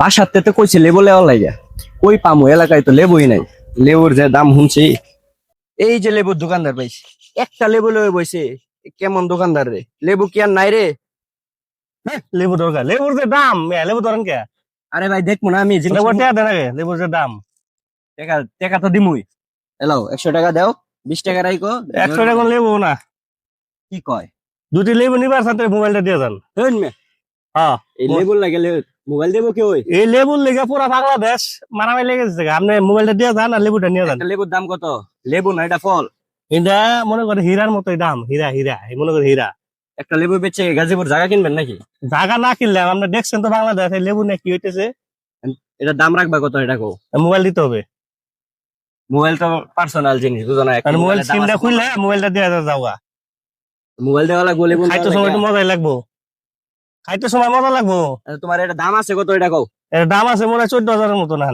বাসাতে তো কইছে লেবু লেওয়া লাগে, কই পামু, এলাকায় তো লেবুই নাই। লেবুর যে দাম শুনছি। এই যে লেবুর দোকানদার পাইছি, একটা লেবু লয়ে বইছে। কেমন দোকানদার রে, লেবু কি আর নাই রে? লেবু দরকার, লেবুর যে দাম লেবু ধরেন কে? আরে ভাই দেখবো না আমি জিনিস লেবুর টাকা দেন আগে, লেবুর যে দাম। টাকা টাকা তো দিমুই। এলাও 100 টাকা দাও, 20 টাকা রাইকো। 100 টাকা কোন লেবু না। কি কয়? দুটি লেবু নিবার সাথে মোবাইলটা দিয়ে যান। হইন মে, হ্যাঁ, এই লেবুর লাগে মোবাইল দেবো কে ওই? এই লেবুর লেগে পুরা বাংলাদেশ মারামারি লেগেছে। আপনি মোবাইলটা দিয়ে যান আর লেবুটা নিয়ে যান। একটা লেবুর দাম কত? লেবু না, এটা ফল। এটা মনে করে হীরার মতোই দাম, হীরা হীরা, এই মনে করে হীরা। একটা লেবু বেচে গাজীপুর জায়গা কিনবেন নাকি? জায়গা না কিনলে আপনি দেখছেন তো বাংলাদেশ এই লেবু নিয়ে কি হইতেছে। এটা দাম রাখবা কত এটা কো? মোবাইল দিতে হবে। মোবাইল তো পার্সোনাল জিনিস, বুঝো না? একটা আর মোবাইল মোবাইলের দাম স্ক্রিনটা আছে। খুললে মোবাইলটা দিয়ে যাওয়া। মোবাইল দেওয়া লাগবো, লেবু খাইতে দেওয়া সময় লাগবে। একটু মজাই লাগবো, খাইতে সময় মজা লাগবো। তোমার এটা দাম আছে কত এটা কও? এর দাম আছে মনে হয় 14,000-এর মতো না।